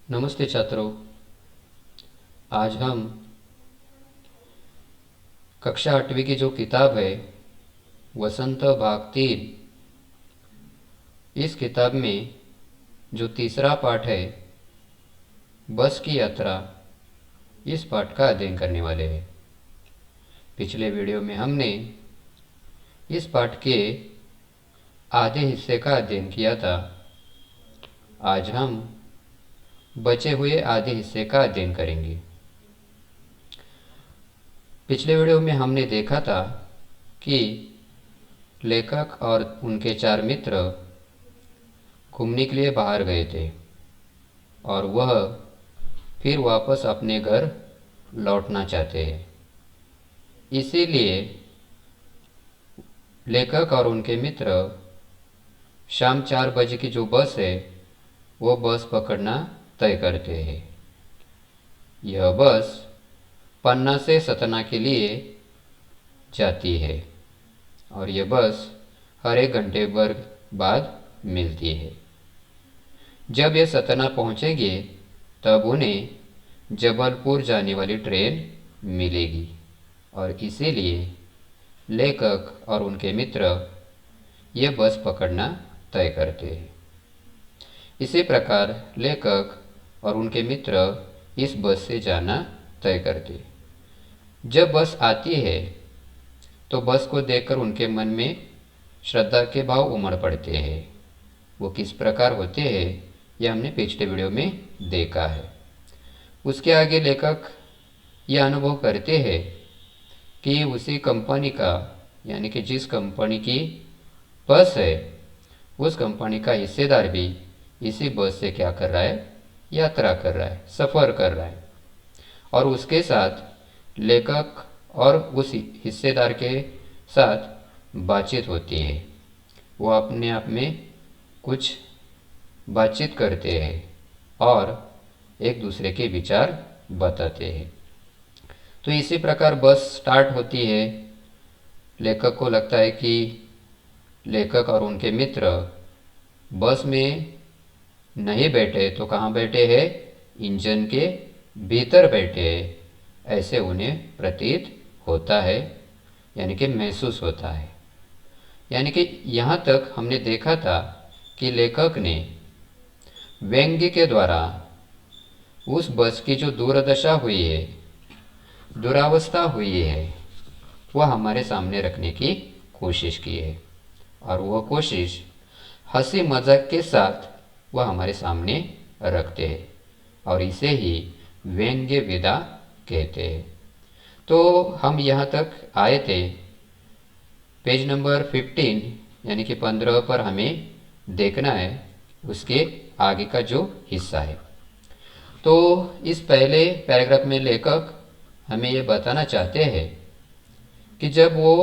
नमस्ते छात्रों। आज हम कक्षा 8वीं की जो किताब है वसंत भाग 3, इस किताब में जो तीसरा पाठ है बस की यात्रा, इस पाठ का अध्ययन करने वाले हैं। पिछले वीडियो में हमने इस पाठ के आधे हिस्से का अध्ययन किया था। आज हम बचे हुए आधे हिस्से का अध्ययन करेंगे। पिछले वीडियो में हमने देखा था कि लेखक और उनके 4 मित्र घूमने के लिए बाहर गए थे और वह फिर वापस अपने घर लौटना चाहते हैं। इसीलिए लेखक और उनके मित्र शाम 4 बजे की जो बस है वो बस पकड़ना तय करते हैं। यह बस पन्ना से सतना के लिए जाती है और यह बस हर 1 घंटे भर बाद मिलती है। जब ये सतना पहुंचेंगे तब उन्हें जबलपुर जाने वाली ट्रेन मिलेगी और इसीलिए लेखक और उनके मित्र ये बस पकड़ना तय करते हैं। इसी प्रकार लेखक और उनके मित्र इस बस से जाना तय करते। जब बस आती है तो बस को देखकर उनके मन में श्रद्धा के भाव उमड़ पड़ते हैं। वो किस प्रकार होते हैं यह हमने पिछले वीडियो में देखा है। उसके आगे लेखक यह अनुभव करते हैं कि उसी कंपनी का, यानी कि जिस कंपनी की बस है उस कंपनी का हिस्सेदार भी इसी बस से क्या कर रहा है, यात्रा कर रहा है, सफ़र कर रहा है। और उसके साथ लेखक और उस हिस्सेदार के साथ बातचीत होती है। वो अपने आप में कुछ बातचीत करते हैं और एक दूसरे के विचार बताते हैं। तो इसी प्रकार बस स्टार्ट होती है। लेखक को लगता है कि लेखक और उनके मित्र बस में नहीं बैठे तो कहाँ बैठे हैं, इंजन के भीतर बैठे हैं, ऐसे उन्हें प्रतीत होता है, यानी कि महसूस होता है। यानी कि यहाँ तक हमने देखा था कि लेखक ने व्यंग्य के द्वारा उस बस की जो दुर्दशा हुई है, दुरावस्था हुई है, वह हमारे सामने रखने की कोशिश की है और वह कोशिश हंसी मजाक के साथ वह हमारे सामने रखते हैं और इसे ही व्यंग्य विधा कहते हैं। तो हम यहाँ तक आए थे, पेज नंबर 15 यानी कि 15 पर हमें देखना है उसके आगे का जो हिस्सा है। तो इस पहले पैराग्राफ में लेखक हमें ये बताना चाहते हैं कि जब वो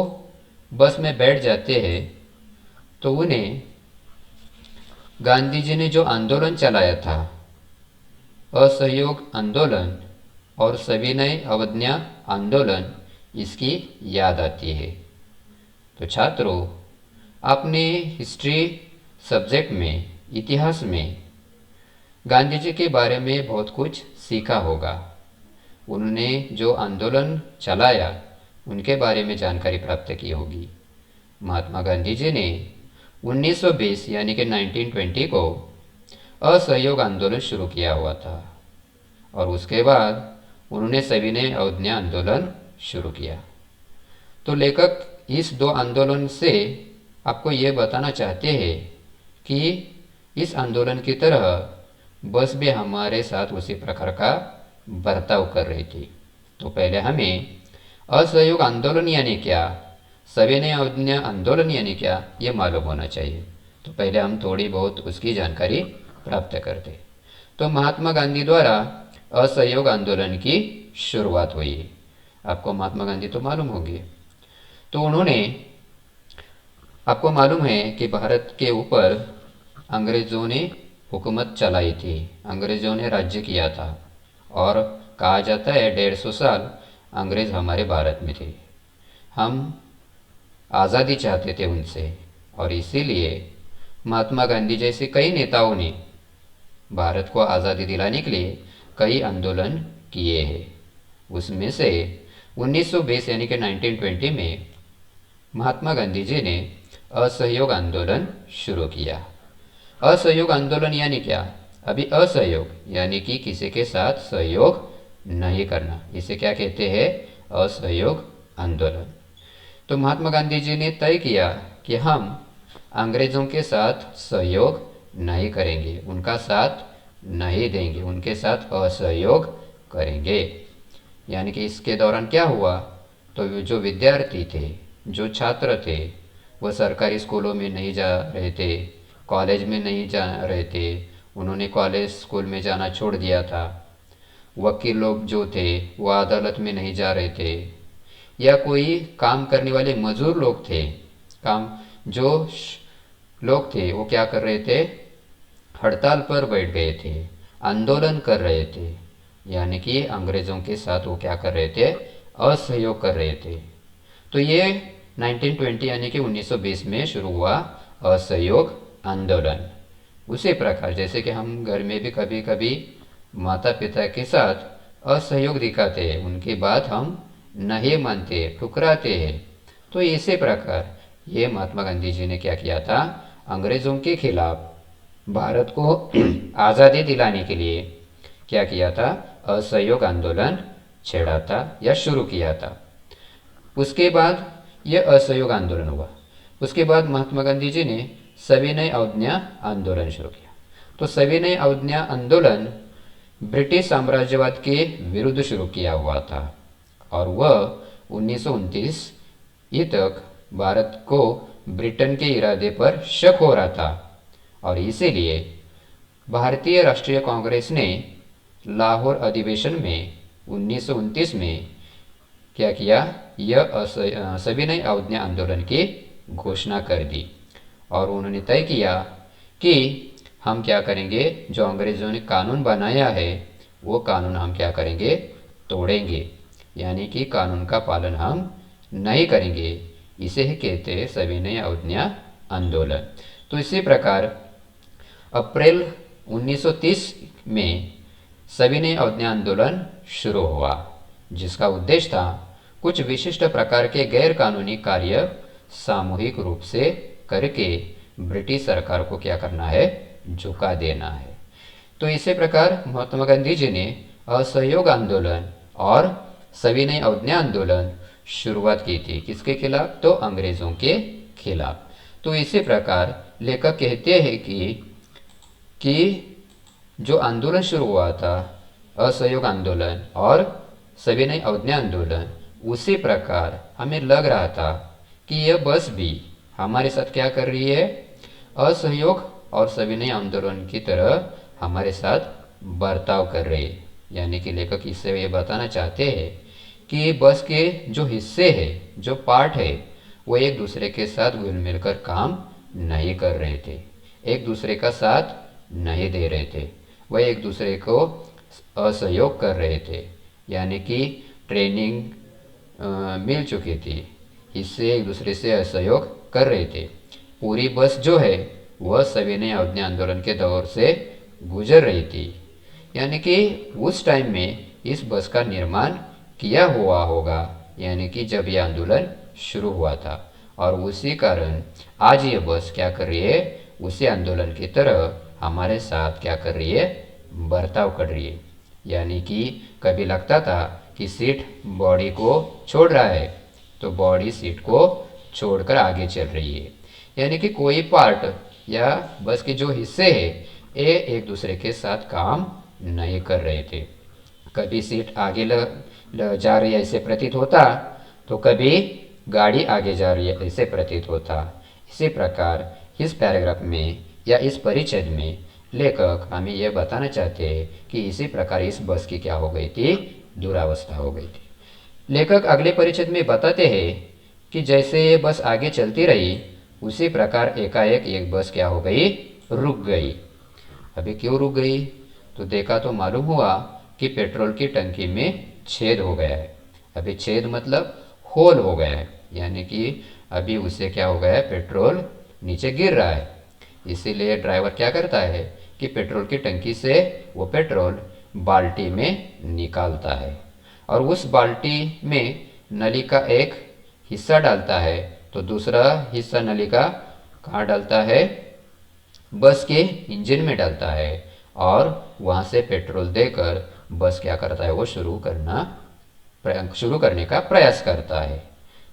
बस में बैठ जाते हैं तो उन्हें गांधी जी ने जो आंदोलन चलाया था, असहयोग आंदोलन और सविनय अवज्ञा आंदोलन, इसकी याद आती है। तो छात्रों, आपने हिस्ट्री सब्जेक्ट में, इतिहास में गांधी जी के बारे में बहुत कुछ सीखा होगा। उन्होंने जो आंदोलन चलाया उनके बारे में जानकारी प्राप्त की होगी। महात्मा गांधी जी ने 1920 यानी कि 1920 को असहयोग आंदोलन शुरू किया हुआ था और उसके बाद उन्होंने सविनय अवज्ञा आंदोलन शुरू किया। तो लेखक इस 2 आंदोलन से आपको ये बताना चाहते हैं कि इस आंदोलन की तरह बस भी हमारे साथ उसी प्रकार का बर्ताव कर रही थी। तो पहले हमें असहयोग आंदोलन यानी क्या, सविनय अवज्ञा आंदोलन यानी क्या, ये मालूम होना चाहिए। तो पहले हम थोड़ी बहुत उसकी जानकारी प्राप्त करते। तो महात्मा गांधी द्वारा असहयोग आंदोलन की शुरुआत हुई। आपको महात्मा गांधी तो मालूम होंगे। तो उन्होंने, आपको मालूम है कि भारत के ऊपर अंग्रेज़ों ने हुकूमत चलाई थी, अंग्रेज़ों ने राज्य किया था और कहा जाता है 150 साल अंग्रेज़ हमारे भारत में थे। हम आज़ादी चाहते थे उनसे और इसीलिए महात्मा गांधी जैसे कई नेताओं ने भारत को आज़ादी दिलाने के लिए कई आंदोलन किए हैं। उसमें से 1920 यानी कि 1920 में महात्मा गांधी जी ने असहयोग आंदोलन शुरू किया। असहयोग आंदोलन यानी क्या? अभी असहयोग यानी कि किसी के साथ सहयोग नहीं करना, इसे क्या कहते हैं? असहयोग आंदोलन। तो महात्मा गांधी जी ने तय किया कि हम अंग्रेज़ों के साथ सहयोग नहीं करेंगे, उनका साथ नहीं देंगे, उनके साथ असहयोग करेंगे। यानी कि इसके दौरान क्या हुआ? तो जो विद्यार्थी थे, जो छात्र थे, वह सरकारी स्कूलों में नहीं जा रहे थे, कॉलेज में नहीं जा रहे थे, उन्होंने कॉलेज स्कूल में जाना छोड़ दिया था। वकील लोग जो थे वो अदालत में नहीं जा रहे थे, या कोई काम करने वाले मजदूर लोग थे, काम जो लोग थे वो क्या कर रहे थे? हड़ताल पर बैठ गए थे, आंदोलन कर रहे थे। यानी कि अंग्रेज़ों के साथ वो क्या कर रहे थे? असहयोग कर रहे थे। तो ये 1920 यानी कि 1920 में शुरू हुआ असहयोग आंदोलन। उसी प्रकार जैसे कि हम घर में भी कभी कभी माता पिता के साथ असहयोग दिखाते हैं, उनकी बात हम नहीं मानते, ठुकराते हैं, तो इसी प्रकार ये महात्मा गांधी जी ने क्या किया था? अंग्रेज़ों के खिलाफ भारत को आज़ादी दिलाने के लिए क्या किया था? असहयोग आंदोलन छेड़ा था या शुरू किया था। उसके बाद यह असहयोग आंदोलन हुआ। उसके बाद महात्मा गांधी जी ने सविनय अवज्ञा आंदोलन शुरू किया। तो सविनय अवज्ञा आंदोलन ब्रिटिश साम्राज्यवाद के विरुद्ध शुरू किया हुआ था और वह 1929 तक भारत को ब्रिटेन के इरादे पर शक हो रहा था और इसीलिए भारतीय राष्ट्रीय कांग्रेस ने लाहौर अधिवेशन में 1929 में क्या किया? यह सविनय अवज्ञा आंदोलन की घोषणा कर दी और उन्होंने तय किया कि हम क्या करेंगे? जो अंग्रेज़ों ने कानून बनाया है वो कानून हम क्या करेंगे? तोड़ेंगे, यानी कि कानून का पालन हम नहीं करेंगे। इसे ही कहते हैं सविनय अवज्ञा आंदोलन। तो इसी प्रकार अप्रैल 1930 में सविनय अवज्ञा आंदोलन शुरू हुआ, जिसका उद्देश्य था कुछ विशिष्ट प्रकार के गैर कानूनी कार्य सामूहिक रूप से करके ब्रिटिश सरकार को क्या करना है? झुका देना है। तो इसी प्रकार महात्मा गांधी जी ने असहयोग आंदोलन और सविनय अवज्ञा आंदोलन शुरुआत की थी। किसके खिलाफ? तो अंग्रेज़ों के खिलाफ। तो इसी प्रकार लेखक कहते हैं कि जो आंदोलन शुरू हुआ था, असहयोग आंदोलन और सविनय अवज्ञा आंदोलन, उसी प्रकार हमें लग रहा था कि यह बस भी हमारे साथ क्या कर रही है? असहयोग और सविनय आंदोलन की तरह हमारे साथ बर्ताव कर रही है। यानी कि लेखक इससे ये बताना चाहते हैं कि बस के जो हिस्से हैं, जो पार्ट है, वो एक दूसरे के साथ घुल मिलकर काम नहीं कर रहे थे, एक दूसरे का साथ नहीं दे रहे थे, वह एक दूसरे को असहयोग कर रहे थे। यानी कि ट्रेनिंग मिल चुकी थी, इससे एक दूसरे से असहयोग कर रहे थे। पूरी बस जो है वह सविनय अवज्ञा आंदोलन के दौर से गुजर रही थी। यानी कि उस टाइम में इस बस का निर्माण किया हुआ होगा, यानी कि जब यह आंदोलन शुरू हुआ था, और उसी कारण आज ये बस क्या कर रही है? उसी आंदोलन की तरह हमारे साथ क्या कर रही है? बर्ताव कर रही है। यानी कि कभी लगता था कि सीट बॉडी को छोड़ रहा है, तो बॉडी सीट को छोड़कर आगे चल रही है। यानी कि कोई पार्ट या बस के जो हिस्से हैं ये एक दूसरे के साथ काम नहीं कर रहे थे। कभी सीट आगे जा रही है ऐसे प्रतीत होता, तो कभी गाड़ी आगे जा रही है ऐसे प्रतीत होता। इसी प्रकार इस पैराग्राफ में या इस परिच्छेद में लेखक हमें यह बताना चाहते हैं कि इसी प्रकार इस बस की क्या हो गई थी? दुरावस्था हो गई थी। लेखक अगले परिच्छेद में बताते हैं कि जैसे ये बस आगे चलती रही, उसी प्रकार एकाएक एक बस क्या हो गई? रुक गई। अभी क्यों रुक गई? तो देखा तो मालूम हुआ कि पेट्रोल की टंकी में छेद हो गया है। अभी छेद मतलब होल हो गया है, यानी कि अभी उससे क्या हो गया है? पेट्रोल नीचे गिर रहा है। इसीलिए ड्राइवर क्या करता है कि पेट्रोल की टंकी से वो पेट्रोल बाल्टी में निकालता है और उस बाल्टी में नली का एक हिस्सा डालता है, तो दूसरा हिस्सा नली का कहाँ डालता है, बस के इंजन में डालता है और वहाँ से पेट्रोल देकर बस क्या करता है, वो शुरू करने का प्रयास करता है।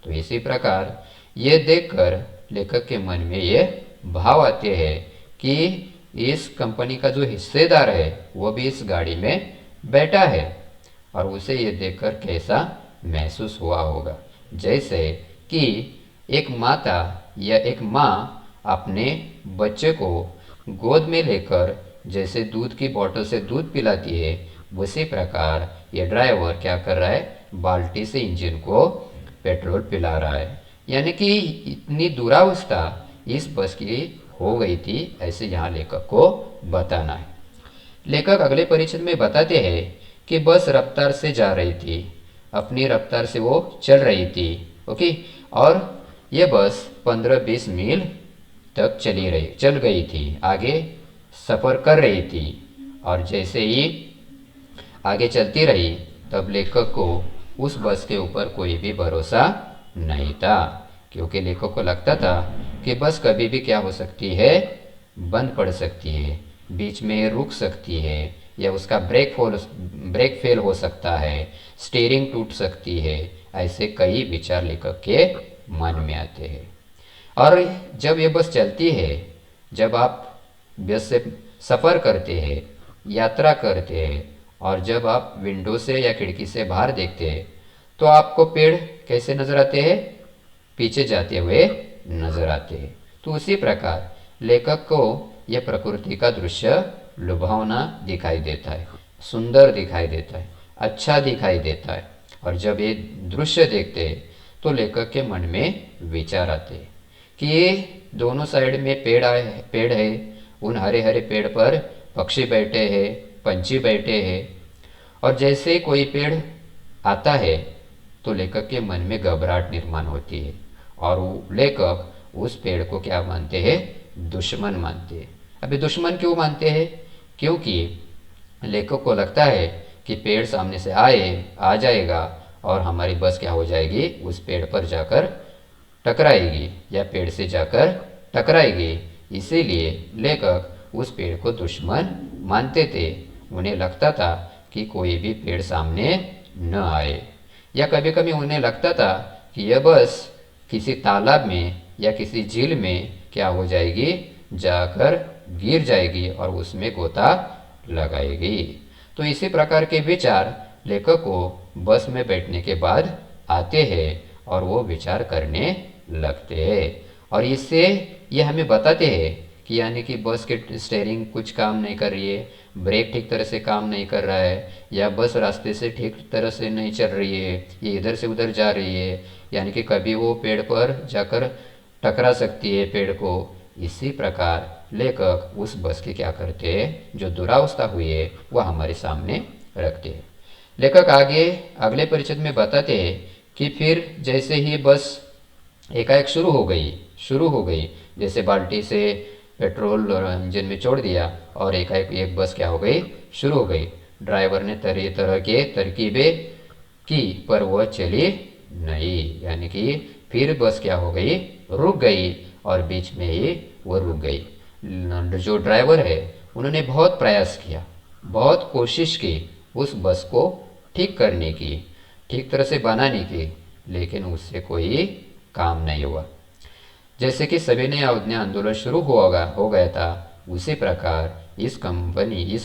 तो इसी प्रकार ये देखकर लेखक के मन में ये भाव आते हैं कि इस कंपनी का जो हिस्सेदार है वो भी इस गाड़ी में बैठा है और उसे ये देखकर कैसा महसूस हुआ होगा, जैसे कि एक माता या एक माँ अपने बच्चे को गोद में लेकर जैसे दूध की बोतल से दूध पिलाती है, उसी प्रकार ये ड्राइवर क्या कर रहा है, बाल्टी से इंजन को पेट्रोल पिला रहा है। यानी कि इतनी दुरावस्था इस बस की हो गई थी, ऐसे यहाँ लेखक को बताना है। लेखक अगले परिच्छेद में बताते हैं कि बस रफ्तार से जा रही थी, अपनी रफ्तार से वो चल रही थी, ओके, और ये बस 15-20 मील तक चल गई थी, आगे सफ़र कर रही थी। और जैसे ही आगे चलती रही तब लेखक को उस बस के ऊपर कोई भी भरोसा नहीं था, क्योंकि लेखक को लगता था कि बस कभी भी क्या हो सकती है, बंद पड़ सकती है, बीच में रुक सकती है, या उसका ब्रेक फेल हो सकता है, स्टीयरिंग टूट सकती है। ऐसे कई विचार लेखक के मन में आते हैं। और जब ये बस चलती है, जब आप बस से सफ़र करते हैं, यात्रा करते हैं, और जब आप विंडो से या खिड़की से बाहर देखते हैं तो आपको पेड़ कैसे नज़र आते हैं, पीछे जाते हुए नज़र आते हैं। तो उसी प्रकार लेखक को यह प्रकृति का दृश्य लुभावना दिखाई देता है, सुंदर दिखाई देता है, अच्छा दिखाई देता है। और जब ये दृश्य देखते हैं तो लेखक के मन में विचार आते हैं कि ये दोनों साइड में पेड़ है, उन हरे हरे पेड़ पर पक्षी बैठे हैं, पंछी बैठे हैं, और जैसे कोई पेड़ आता है तो लेखक के मन में घबराहट निर्माण होती है और वो लेखक उस पेड़ को क्या मानते हैं, दुश्मन मानते हैं। अभी दुश्मन क्यों मानते हैं, क्योंकि लेखक को लगता है कि पेड़ सामने से आ जाएगा और हमारी बस क्या हो जाएगी, उस पेड़ पर जाकर टकराएगी या पेड़ से जाकर टकराएगी। इसीलिए लेखक उस पेड़ को दुश्मन मानते थे। उन्हें लगता था कि कोई भी पेड़ सामने न आए, या कभी कभी उन्हें लगता था कि यह बस किसी तालाब में या किसी झील में क्या हो जाएगी, जाकर गिर जाएगी और उसमें गोता लगाएगी। तो इसी प्रकार के विचार लेखक को बस में बैठने के बाद आते हैं और वो विचार करने लगते हैं। और इससे ये हमें बताते हैं कि यानी कि बस के स्टीयरिंग कुछ काम नहीं कर रही है, ब्रेक ठीक तरह से काम नहीं कर रहा है, या बस रास्ते से ठीक तरह से नहीं चल रही है, ये इधर से उधर जा रही है, यानी कि कभी वो पेड़ पर जाकर टकरा सकती है पेड़ को। इसी प्रकार लेखक उस बस की क्या करते हैं, जो दुरावस्था हुई है वह हमारे सामने रखते हैं। लेखक आगे अगले परिच्छेद में बताते हैं कि फिर जैसे ही बस एकाएक शुरू हो गई, जैसे बाल्टी से पेट्रोल इंजन में छोड़ दिया और एकाएक एक बस क्या हो गई, शुरू हो गई। ड्राइवर ने तरह तरह के तरकीबें की पर वह चली नहीं, यानी कि फिर बस क्या हो गई, रुक गई और बीच में ही वो रुक गई। जो ड्राइवर है उन्होंने बहुत प्रयास किया, बहुत कोशिश की उस बस को ठीक करने की, ठीक तरह से बनाने की, लेकिन उससे कोई काम नहीं हुआ। जैसे कि सविनय अवज्ञा आंदोलन शुरू हो गया था, उसी प्रकार इस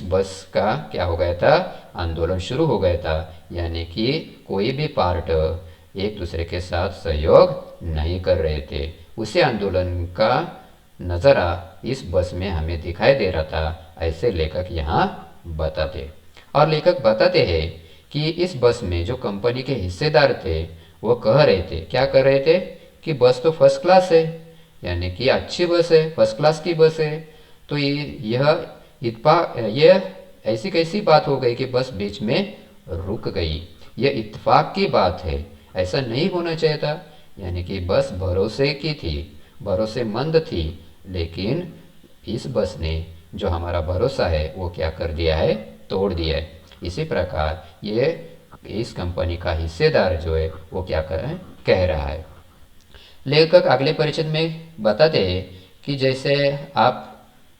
बस का क्या हो गया था, आंदोलन शुरू हो गया था। यानी कि कोई भी पार्ट एक दूसरे के साथ सहयोग नहीं कर रहे थे। उसी आंदोलन का नज़ारा इस बस में हमें दिखाई दे रहा था, ऐसे लेखक यहाँ बताते। और लेखक बताते हैं कि इस बस में जो कंपनी के हिस्सेदार थे वो कह रहे थे, क्या कर रहे थे, कि बस तो फर्स्ट क्लास है, यानी कि अच्छी बस है, फर्स्ट क्लास की बस है। तो यह ऐसी कैसी बात हो गई कि बस बीच में रुक गई, यह इत्तेफाक की बात है, ऐसा नहीं होना चाहिए था। यानी कि बस भरोसे की थी, भरोसेमंद थी, लेकिन इस बस ने जो हमारा भरोसा है वो क्या कर दिया है, तोड़ दिया है। इसी प्रकार ये इस कंपनी का हिस्सेदार जो है वो क्या कह रहा है। लेखक अगले परिच्छेद में बताते हैं कि जैसे आप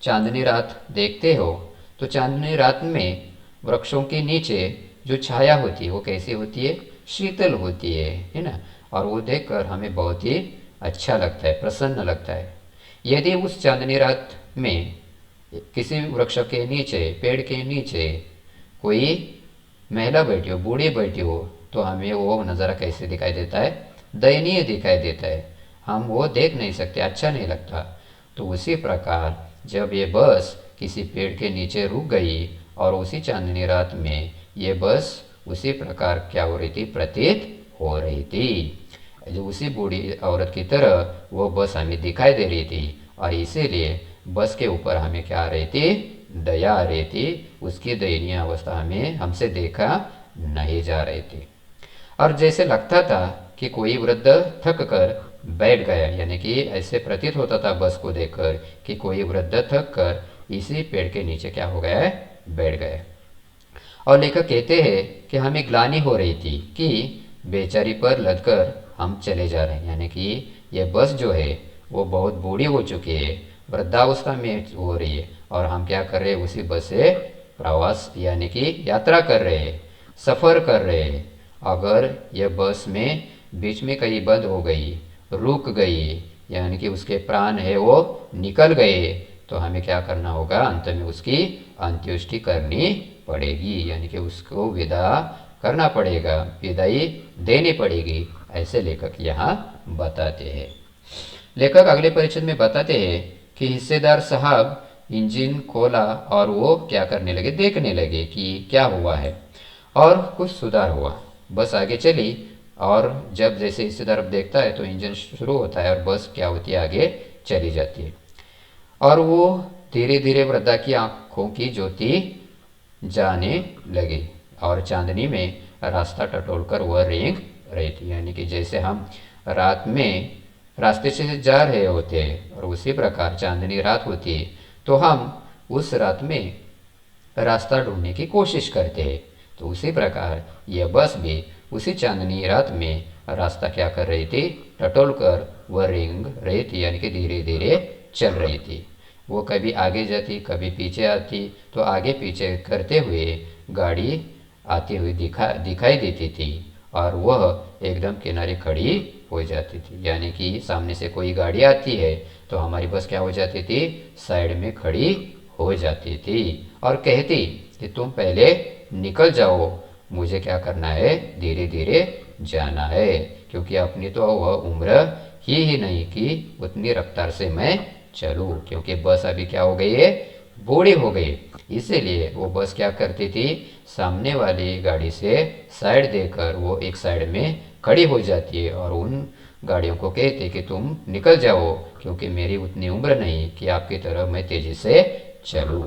चांदनी रात देखते हो तो चांदनी रात में वृक्षों के नीचे जो छाया होती है वो कैसी होती है, शीतल होती है ना। और वो देखकर हमें बहुत ही अच्छा लगता है, प्रसन्न लगता है। यदि उस चांदनी रात में किसी वृक्ष के नीचे, पेड़ के नीचे कोई महिला बैठी हो, बूढ़ी बैठी हो, तो हमें वो नज़ारा कैसे दिखाई देता है, दयनीय दिखाई देता है। हम वो देख नहीं सकते, अच्छा नहीं लगता। तो उसी प्रकार जब ये बस किसी पेड़ के नीचे रुक गई और उसी चांदनी रात में ये बस उसी प्रकार क्या हो रही थी, प्रतीत हो रही थी। जो उसी बूढ़ी औरत की तरह वो बस हमें दिखाई दे रही थी और इसीलिए बस के ऊपर हमें क्या आ रही थी, दया आ रही थी। उसकी दयनीय अवस्था हमें हमसे देखा नहीं जा रही थी। और जैसे लगता था कि कोई वृद्ध थक कर बैठ गया, यानी कि ऐसे प्रतीत होता था बस को देखकर कि कोई वृद्ध थक कर इसी पेड़ के नीचे क्या हो गया है, बैठ गया। और लेखक कहते हैं कि हमें ग्लानि हो रही थी कि बेचारी पर लदकर हम चले जा रहे हैं, यानी कि ये बस जो है वो बहुत बूढ़ी हो चुकी है, वृद्धावस्था में हो रही है और हम क्या कर रहे हैं, उसी बस से प्रवास यानी कि यात्रा कर रहे हैं, सफ़र कर रहे हैं। अगर यह बस में बीच में कहीं बंद हो गई, रुक गई, यानी कि उसके प्राण है वो निकल गए, तो हमें क्या करना होगा, अंत में उसकी अंत्येष्टि करनी पड़ेगी, यानी कि उसको विदा करना पड़ेगा, विदाई देनी पड़ेगी। ऐसे लेखक यहाँ बताते हैं। लेखक अगले परिच्छेद में बताते हैं कि हिस्सेदार साहब इंजन खोला और वो क्या करने लगे, देखने लगे कि क्या हुआ है। और कुछ सुधार हुआ, बस आगे चली। और जब जैसे हिस्सेदार देखता है तो इंजन शुरू होता है और बस क्या होती है, आगे चली जाती है। और वो धीरे धीरे वृद्धा की आंखों की ज्योति जाने लगी और चांदनी में रास्ता टटोलकर वह रेंग रही थी, यानी कि जैसे हम रात में रास्ते से जा रहे होते हैं और उसी प्रकार चांदनी रात होती है तो हम उस रात में रास्ता ढूंढने की कोशिश करते हैं। तो उसी प्रकार यह बस भी उसी चांदनी रात में रास्ता क्या कर रही थी, टटोल कर वह रेंग रही थी, यानी कि धीरे धीरे चल रही थी। वो कभी आगे जाती, कभी पीछे आती, तो आगे पीछे करते हुए गाड़ी आती हुई दिखाई देती थी और वह एकदम किनारे खड़ी हो जाती थी, यानी कि सामने से कोई गाड़ी आती है तो हमारी बस क्या हो जाती थी, साइड में खड़ी हो जाती थी और कहती कि तुम पहले निकल जाओ, मुझे क्या करना है, धीरे धीरे जाना है, क्योंकि अपनी तो वह उम्र ही नहीं कि उतनी रफ्तार से मैं चलूँ, क्योंकि बस अभी क्या हो गई है, बूढ़ी हो गई। इसीलिए वो बस क्या करती थी, सामने वाली गाड़ी से साइड देकर वो एक साइड में खड़ी हो जाती है और उन गाड़ियों को कहते कि तुम निकल जाओ, क्योंकि मेरी उतनी उम्र नहीं कि आपकी तरह मैं तेजी से चलूँ।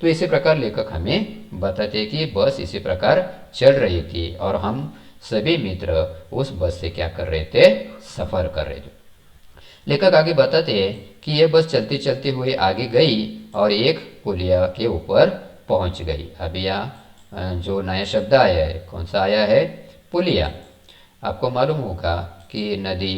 तो इसी प्रकार लेखक हमें बताते कि बस इसी प्रकार चल रही थी और हम सभी मित्र उस बस से क्या कर रहे थे, सफ़र कर रहे थे। लेखक आगे बताते हैं कि यह बस चलती चलती हुई आगे गई और एक पुलिया के ऊपर पहुंच गई। अभी यहाँ जो नया शब्द आया है, कौन सा आया है, पुलिया। आपको मालूम होगा कि नदी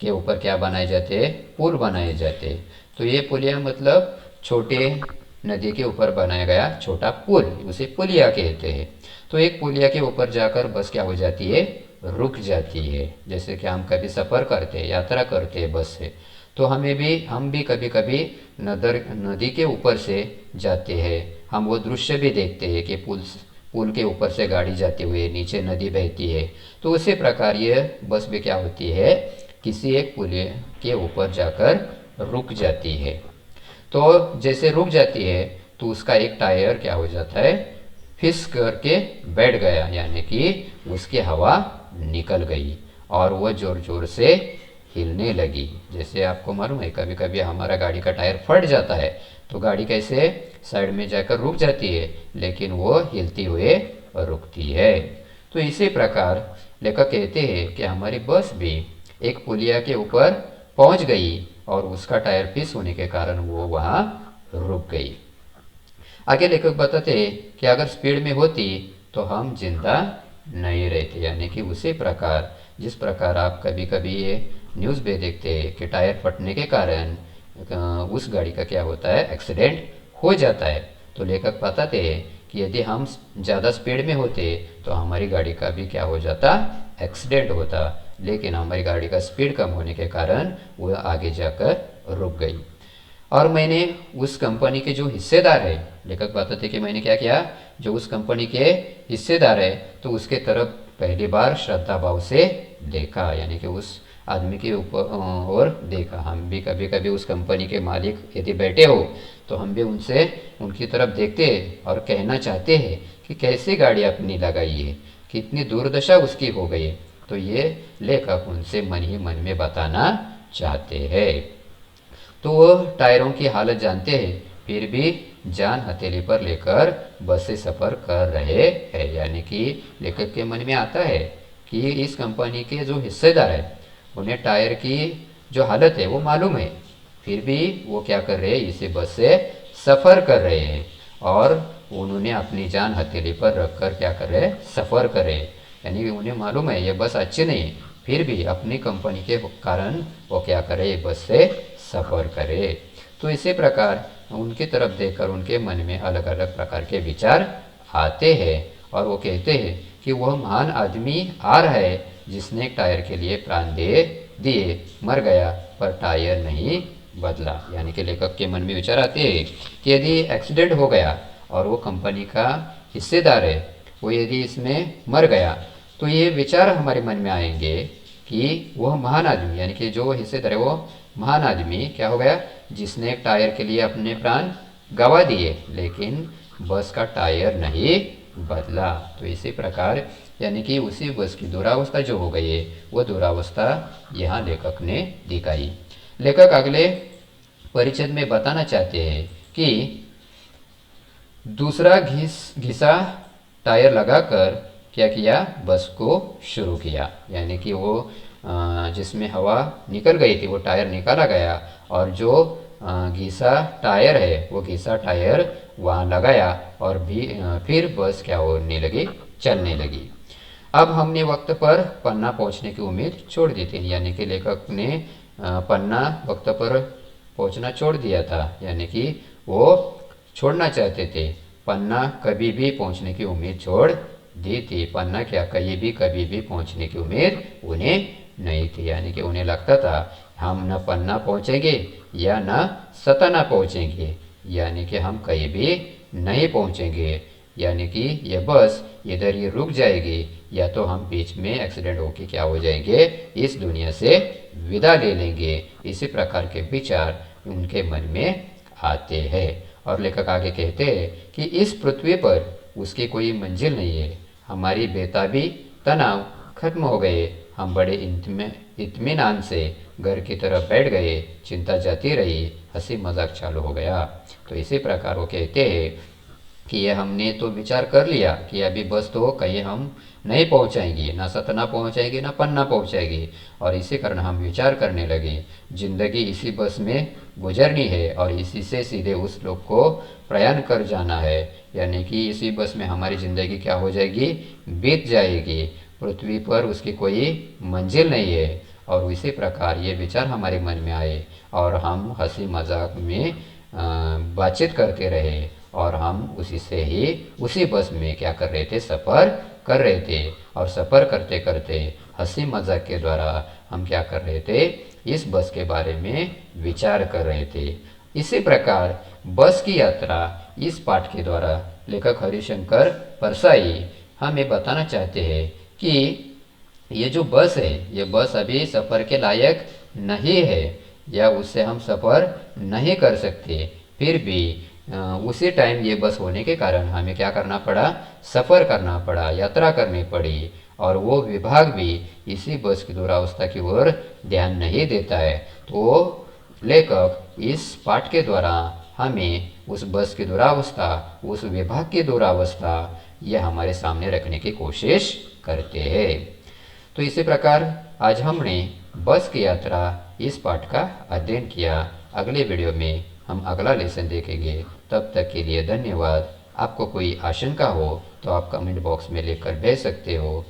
के ऊपर क्या बनाए जाते हैं, पुल बनाए जाते हैं। तो ये पुलिया मतलब छोटे नदी के ऊपर बनाया गया छोटा पुल, उसे पुलिया कहते हैं। तो एक पुलिया के ऊपर जाकर बस क्या हो जाती है, रुक जाती है। जैसे कि हम कभी सफ़र करते हैं, यात्रा करते हैं बस से, तो हम भी कभी कभी नदी के ऊपर से जाते हैं। हम वो दृश्य भी देखते हैं कि पुल के ऊपर से गाड़ी जाती हुई नीचे नदी बहती है। तो उसी प्रकार ये बस भी क्या होती है, किसी एक पुल के ऊपर जाकर रुक जाती है। तो जैसे रुक जाती है तो उसका एक टायर क्या हो जाता है, फिस करके बैठ गया, यानी कि उसकी हवा निकल गई और वह ज़ोर ज़ोर से हिलने लगी। जैसे आपको मालूम है कभी कभी हमारा गाड़ी का टायर फट जाता है तो गाड़ी कैसे साइड में जाकर रुक जाती है, लेकिन वो हिलती हुए रुकती है। तो इसी प्रकार लेखक कहते हैं कि हमारी बस भी एक पुलिया के ऊपर पहुंच गई और उसका टायर फिस होने के कारण वो वहाँ रुक गई। आगे लेखक बताते कि अगर स्पीड में होती तो हम जिंदा नहीं रहते, यानी कि उसी प्रकार जिस प्रकार आप कभी कभी ये न्यूज़ में देखते हैं कि टायर फटने के कारण उस गाड़ी का क्या होता है, एक्सीडेंट हो जाता है। तो लेखक बताते हैं कि यदि हम ज़्यादा स्पीड में होते तो हमारी गाड़ी का भी क्या हो जाता, एक्सीडेंट होता, लेकिन हमारी गाड़ी का स्पीड कम होने के कारण वो आगे जाकर रुक गई। और मैंने उस कंपनी के जो हिस्सेदार है, लेखक बताते कि मैंने क्या किया, जो उस कंपनी के हिस्सेदार है तो उसके तरफ पहली बार श्रद्धा भाव से देखा, यानी कि उस आदमी के ऊपर और देखा। हम भी कभी कभी उस कंपनी के मालिक यदि बैठे हो तो हम भी उनसे उनकी तरफ देखते हैं और कहना चाहते हैं कि कैसे गाड़ी अपनी लगाई है, कितनी दुर्दशा उसकी हो गई है। तो ये लेखक उनसे मन ही मन में बताना चाहते हैं। तो वो टायरों की हालत जानते हैं, फिर भी जान हथेली पर लेकर बस से सफ़र कर रहे हैं। यानी कि लेखक के मन में आता है कि इस कंपनी के जो हिस्सेदार है उन्हें टायर की जो हालत है वो मालूम है, फिर भी वो क्या कर रहे हैं, इसी बस से सफ़र कर रहे हैं और उन्होंने अपनी जान हथेली पर रखकर क्या कर रहे हैं, सफ़र कर रहे हैं। यानी उन्हें मालूम है ये बस अच्छी नहीं, फिर भी अपनी कंपनी के कारण वो क्या करे, बस से सफ़र करे। तो इसी प्रकार उनकी तरफ देखकर उनके मन में अलग अलग प्रकार के विचार आते हैं और वो कहते हैं कि वह महान आदमी आ रहा है जिसने एक टायर के लिए प्राण दे दिए, मर गया पर टायर नहीं बदला। यानी कि लेखक के मन में विचार आते हैं कि यदि एक्सीडेंट हो गया और वो कंपनी का हिस्सेदार है वो यदि इसमें मर गया तो ये विचार हमारे मन में आएंगे कि वह महान आदमी, यानी कि जो हिस्सेदार है वो महान आदमी क्या हो गया, जिसने एक टायर के लिए अपने प्राण गंवा दिए लेकिन बस का टायर नहीं बदला। तो इसी प्रकार यानी कि उसी बस की दुरावस्था जो हो गई है वो दुरावस्था यहाँ लेखक ने दिखाई। लेखक अगले परिच्छेद में बताना चाहते हैं कि दूसरा घिसा टायर लगाकर क्या किया, बस को शुरू किया। यानी कि वो जिसमें हवा निकल गई थी वो टायर निकाला गया और जो घिसा टायर है वो घिसा टायर वहाँ लगाया और भी फिर बस क्या होने लगी, चलने लगी। अब हमने वक्त पर पन्ना पहुँचने की उम्मीद छोड़ दी थी, यानी कि लेखक ने पन्ना वक्त पर पहुँचना छोड़ दिया था, यानी कि वो छोड़ना चाहते थे। पन्ना कभी भी पहुँचने की उम्मीद छोड़ दी थी। पन्ना क्या कहीं भी कभी भी पहुँचने की उम्मीद उन्हें नहीं थी, यानी कि उन्हें लगता था हम न पन्ना पहुँचेंगे या न सतना पहुँचेंगे, यानी कि हम कहीं भी नहीं पहुँचेंगे, यानी कि यह बस इधर ही रुक जाएगी या तो हम बीच में एक्सीडेंट होके क्या हो जाएंगे, इस दुनिया से विदा ले लेंगे। इसी प्रकार के विचार उनके मन में आते हैं। और लेखक आगे कहते हैं कि इस पृथ्वी पर उसकी कोई मंजिल नहीं है। हमारी बेताबी तनाव खत्म हो गए, हम बड़े इत्मीनान से घर की तरफ बैठ गए, चिंता जाती रही, हंसी मजाक चालू हो गया। तो इसी प्रकार वो कहते हैं कि ये हमने तो विचार कर लिया कि अभी बस तो कहीं हम नहीं पहुंचाएंगे, ना सतना पहुंचाएगी ना पन्ना पहुंचाएगी, और इसी कारण हम विचार करने लगे जिंदगी इसी बस में गुजरनी है और इसी से सीधे उस लोक को प्रयाण कर जाना है, यानी कि इसी बस में हमारी ज़िंदगी क्या हो जाएगी, बीत जाएगी। पृथ्वी पर उसकी कोई मंजिल नहीं है। और इसी प्रकार ये विचार हमारे मन में आए और हम हंसी मजाक में बातचीत करते रहे और हम उसी से ही उसी बस में क्या कर रहे थे, सफ़र कर रहे थे। और सफ़र करते करते हंसी मजाक के द्वारा हम क्या कर रहे थे, इस बस के बारे में विचार कर रहे थे। इसी प्रकार बस की यात्रा इस पाठ के द्वारा लेखक हरिशंकर परसाई हमें बताना चाहते हैं कि ये जो बस है ये बस अभी सफ़र के लायक नहीं है या उससे हम सफ़र नहीं कर सकते, फिर भी उसी टाइम ये बस होने के कारण हमें क्या करना पड़ा, सफ़र करना पड़ा, यात्रा करनी पड़ी। और वो विभाग भी इसी बस की दुरावस्था की ओर ध्यान नहीं देता है। तो लेखक इस पाठ के द्वारा हमें उस बस की दुरावस्था, उस विभाग की दुरावस्था यह हमारे सामने रखने की कोशिश करते हैं। तो इसी प्रकार आज हमने बस की यात्रा इस पाठ का अध्ययन किया। अगले वीडियो में हम अगला लेसन देखेंगे। तब तक के लिए धन्यवाद। आपको कोई आशंका हो तो आप कमेंट बॉक्स में लिखकर भेज सकते हो।